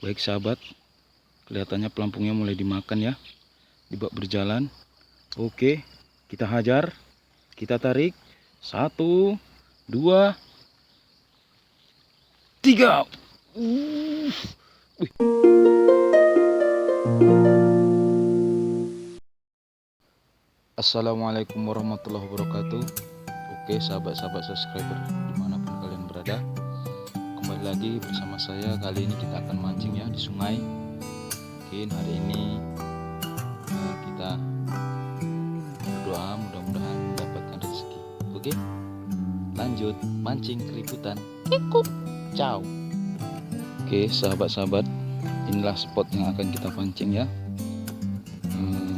Baik sahabat, kelihatannya pelampungnya mulai dimakan ya. Dibawa berjalan. Oke, kita hajar. Kita tarik. 1, 2, 3. Wih. Assalamualaikum warahmatullahi wabarakatuh. Oke sahabat-sahabat subscriber dimanapun kalian berada, kembali lagi bersama saya. Kali ini kita akan mancing ya di sungai. Mungkin hari ini kita berdoa mudah-mudahan mendapatkan rezeki. Oke, lanjut mancing keributan. Kikuk, ciao. Oke sahabat-sahabat, inilah spot yang akan kita pancing ya,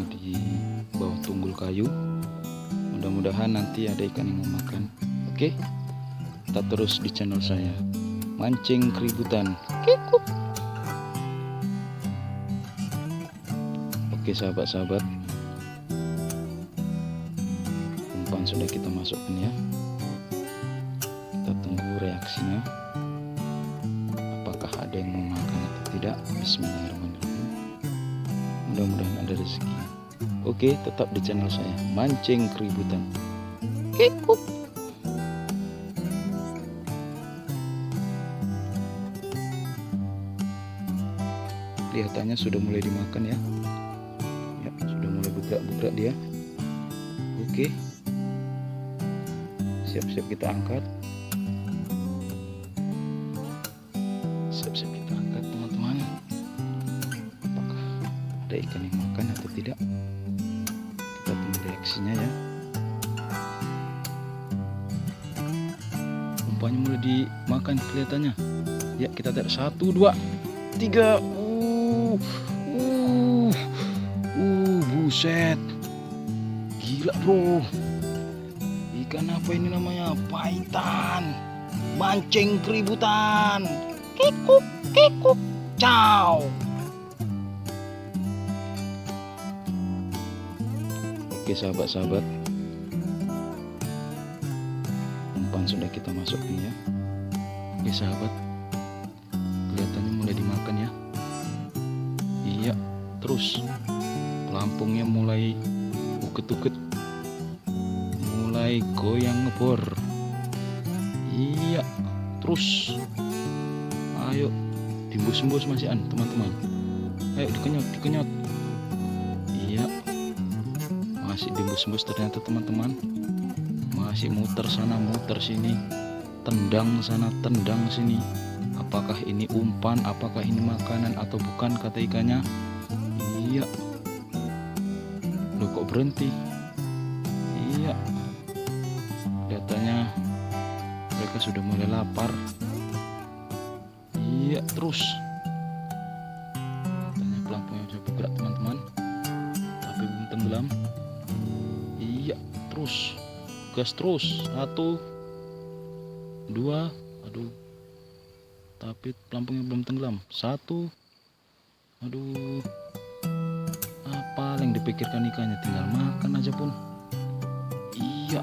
di bawah tunggul kayu. Mudah-mudahan nanti ada ikan yang mau makan. Oke, tetap terus di channel saya, mancing keributan. Kikuk. Oke sahabat-sahabat, umpan sudah kita masukkan ya. Kita tunggu reaksinya, apakah ada yang mau makan atau tidak. Bismillahirrahmanirrahim, mudah-mudahan ada rezeki. Oke, tetap di channel saya, mancing keributan. Kikuk. Kelihatannya sudah mulai dimakan ya. Ya, sudah mulai bergerak-bergerak dia. Oke, siap-siap kita angkat. Siap-siap kita angkat teman-teman. Apakah ada ikan yang makan atau tidak? Kita tunggu reaksinya ya. Umpannya mulai dimakan kelihatannya. Ya, kita tarik 1, 2, 3. Buset, gila bro. Ikan apa ini namanya? Paitan. Mancing keributan. Kikuk, kikuk, ciao. Oke sahabat-sahabat, umpan sudah kita masukin ya. Oke sahabat, kelihatannya mulai dimakan ya. Iya, terus pelampungnya mulai uket-uket, mulai goyang ngebor. Iya, terus ayo diembus-embus masihan teman-teman. Ayo dikenyot. Iya, masih diembus-embus ternyata teman-teman. Masih muter sana muter sini, tendang sana tendang sini. Apakah ini umpan, apakah ini makanan atau bukan, kata ikannya. Iya, loh kok berhenti? Iya, kelihatannya mereka sudah mulai lapar. Iya, terus kelihatannya pelampungnya sudah bergerak teman-teman, tapi belum tenggelam. Iya, terus gas terus. 1, 2, aduh, tapi pelampungnya belum tenggelam. 1, aduh, apa yang dipikirkan ikannya, tinggal makan aja pun. Iya,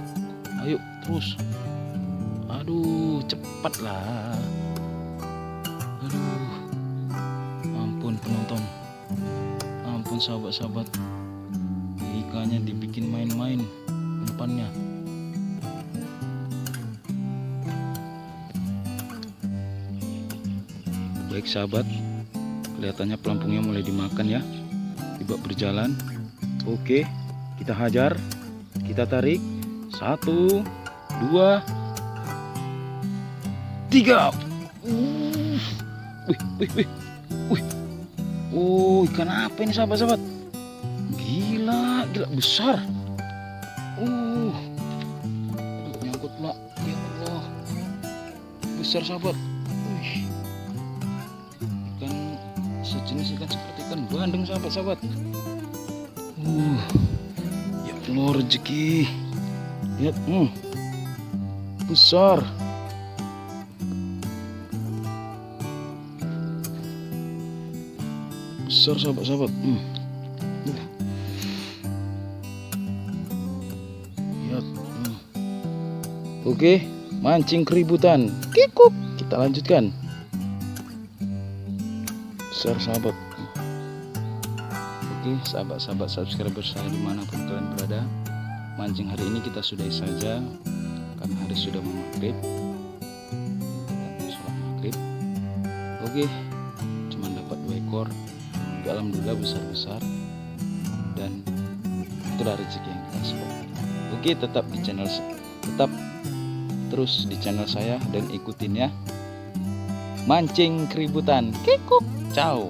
ayo terus. Aduh, cepatlah. Aduh, ampun penonton, ampun sahabat-sahabat, ikannya dibikin main-main umpannya. Baik sahabat, kelihatannya pelampungnya mulai dimakan ya. Dibawa berjalan. Oke, kita hajar. Kita tarik. 1, 2, 3. Wih. Oh, ikan apa ini sahabat-sahabat? Gila besar. Aduh, nyangkut pula. Ya Allah, besar sahabat. Ikan sejenis ikan seperti ikan bandeng sahabat-sahabat. Ya Allah, rezeki. Lihat, besar. Besar sahabat-sahabat. Lihat. Oke, mancing keributan. Kikuk. Kita lanjutkan. besar sahabat. Oke sahabat-sahabat subscriber saya dimanapun kalian berada, mancing hari ini kita sudahi saja karena hari sudah mau maghrib. Sholat maghrib. Oke, cuman dapat 2 ekor, tapi alhamdulillah besar-besar dan itulah rezeki yang kita sebut. Oke, tetap terus di channel saya dan ikutin ya. Mancing keributan. Kikuk. Ciao.